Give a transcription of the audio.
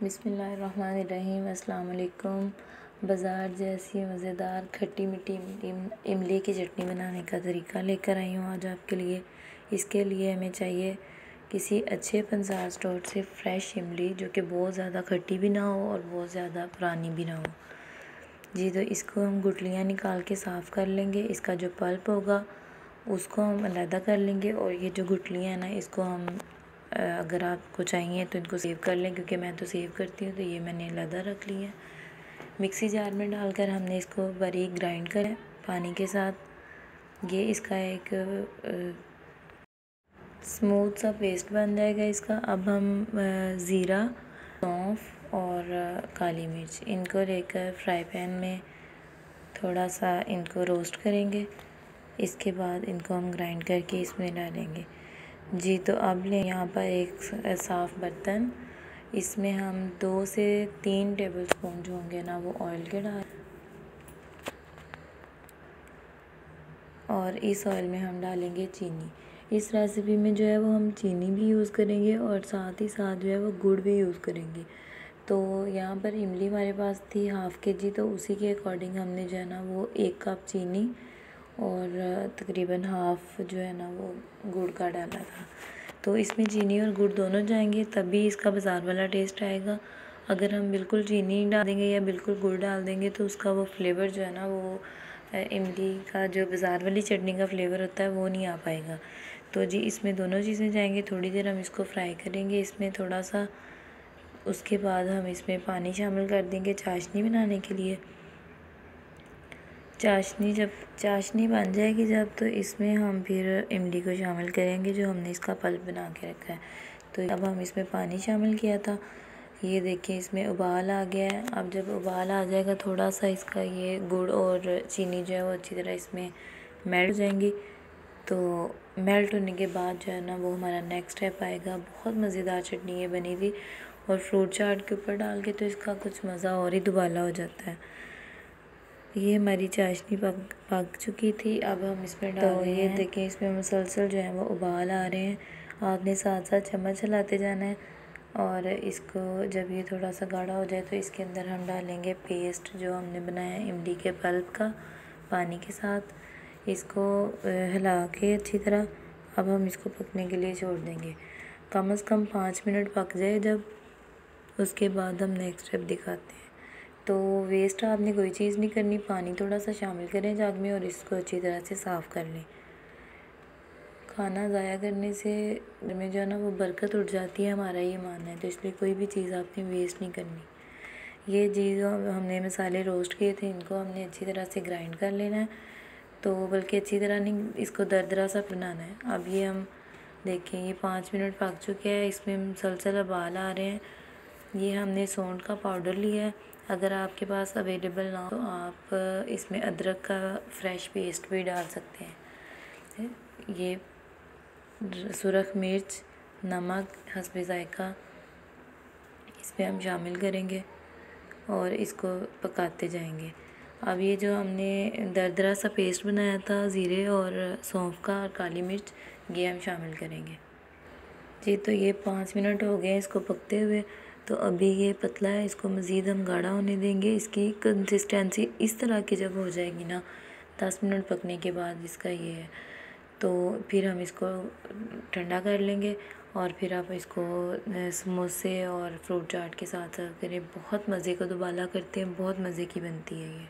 बिस्मिल्लाहिर्रहमानिर्रहीम। अस्सलाम वालेकुम। बाज़ार जैसी मज़ेदार खट्टी मीठी इमली की चटनी बनाने का तरीका लेकर आई हूँ आज आपके लिए। इसके लिए हमें चाहिए किसी अच्छे पंसार स्टोर से फ़्रेश इमली, जो कि बहुत ज़्यादा खट्टी भी ना हो और बहुत ज़्यादा पुरानी भी ना हो। जी, तो इसको हम गुठलियाँ निकाल के साफ़ कर लेंगे। इसका जो पल्प होगा उसको हम अलहदा कर लेंगे, और ये जो गुठलियाँ हैं ना, इसको हम अगर आपको चाहिए तो इनको सेव कर लें, क्योंकि मैं तो सेव करती हूँ। तो ये मैंने अलहदा रख ली है। मिक्सी जार में डालकर हमने इसको बारीक ग्राइंड करें पानी के साथ। ये इसका एक स्मूथ सा पेस्ट बन जाएगा इसका। अब हम ज़ीरा, सौंफ और काली मिर्च इनको लेकर फ्राई पैन में थोड़ा सा इनको रोस्ट करेंगे। इसके बाद इनको हम ग्राइंड करके इसमें डालेंगे। जी, तो अब ले यहाँ पर एक साफ़ बर्तन, इसमें हम 2 से 3 टेबलस्पून जो होंगे ना वो ऑयल के डाल, और इस ऑयल में हम डालेंगे चीनी। इस रेसिपी में जो है वो हम चीनी भी यूज़ करेंगे और साथ ही साथ जो है वो गुड़ भी यूज़ करेंगे। तो यहाँ पर इमली हमारे पास थी हाफ़ केजी, तो उसी के अकॉर्डिंग हमने जो है ना वो 1 कप चीनी और तकरीबन हाफ़ जो है ना वो गुड़ का डाला था। तो इसमें चीनी और गुड़ दोनों जाएंगे तभी इसका बाज़ार वाला टेस्ट आएगा। अगर हम बिल्कुल चीनी डाल देंगे या बिल्कुल गुड़ डाल देंगे तो उसका वो फ्लेवर जो है ना वो इमली का जो बाज़ार वाली चटनी का फ्लेवर होता है वो नहीं आ पाएगा। तो जी, इसमें दोनों चीज़ें जाएंगी। थोड़ी देर हम इसको फ्राई करेंगे इसमें थोड़ा सा। उसके बाद हम इसमें पानी शामिल कर देंगे चाशनी बनाने के लिए। जब चाशनी बन जाएगी तो इसमें हम फिर इमली को शामिल करेंगे जो हमने इसका पल्प बना के रखा है। तो अब हम इसमें पानी शामिल किया था। ये देखिए इसमें उबाल आ गया है। अब जब उबाल आ जाएगा थोड़ा सा इसका ये गुड़ और चीनी जो है वो अच्छी तरह इसमें मेल्ट हो जाएंगी। तो मेल्ट होने के बाद जो है ना वो हमारा नेक्स्ट स्टेप आएगा। बहुत मज़ेदार चटनी ये बनी थी, और फ्रूट चाट के ऊपर डाल के तो इसका कुछ मज़ा और ही दुबाला हो जाता है। ये हमारी चाशनी पक चुकी थी। अब हम इसमें डाल रहे हैं। ये देखें इसमें मुसलसल जो है वो उबाल आ रहे हैं। आपने साथ साथ चम्मच चलाते जाना है, और इसको जब ये थोड़ा सा गाढ़ा हो जाए तो इसके अंदर हम डालेंगे पेस्ट जो हमने बनाया है इमली के पल्प का पानी के साथ। इसको हिला के अच्छी तरह अब हम इसको पकने के लिए छोड़ देंगे। कम से कम 5 मिनट पक जाए जब, उसके बाद हम नेक्स्ट स्टेप दिखाते हैं। तो वेस्ट आपने कोई चीज़ नहीं करनी, पानी थोड़ा सा शामिल करें जग में और इसको अच्छी तरह से साफ़ कर लें। खाना ज़ाया करने से घर में जो है ना वो बरकत उठ जाती है, हमारा ये मानना है। तो इसलिए कोई भी चीज़ आपने वेस्ट नहीं करनी। ये चीज़ हमने मसाले रोस्ट किए थे, इनको हमने अच्छी तरह से ग्राइंड कर लेना है। तो बल्कि अच्छी तरह नहीं, इसको दरदरा सा बनाना है। अब ये हम देखें ये 5 मिनट पक चुके हैं, इसमें मुसलसल उबाल आ रहे हैं। ये हमने सौंठ का पाउडर लिया है। अगर आपके पास अवेलेबल ना हो तो आप इसमें अदरक का फ्रेश पेस्ट भी डाल सकते हैं। ये सुरख मिर्च, नमक हस्बे ज़ायका इसमें हम शामिल करेंगे और इसको पकाते जाएंगे। अब ये जो हमने दरदरा सा पेस्ट बनाया था ज़ीरे और सौंफ का और काली मिर्च, ये हम शामिल करेंगे। जी, तो ये 5 मिनट हो गए इसको पकते हुए। तो अभी ये पतला है, इसको मज़ीद हम गाढ़ा होने देंगे। इसकी कंसिस्टेंसी इस तरह की जब हो जाएगी ना 10 मिनट पकने के बाद इसका ये है, तो फिर हम इसको ठंडा कर लेंगे और फिर आप इसको समोसे और फ्रूट चाट के साथ सर्व करें। बहुत मज़े का दुबाला करते हैं, बहुत मज़े की बनती है ये।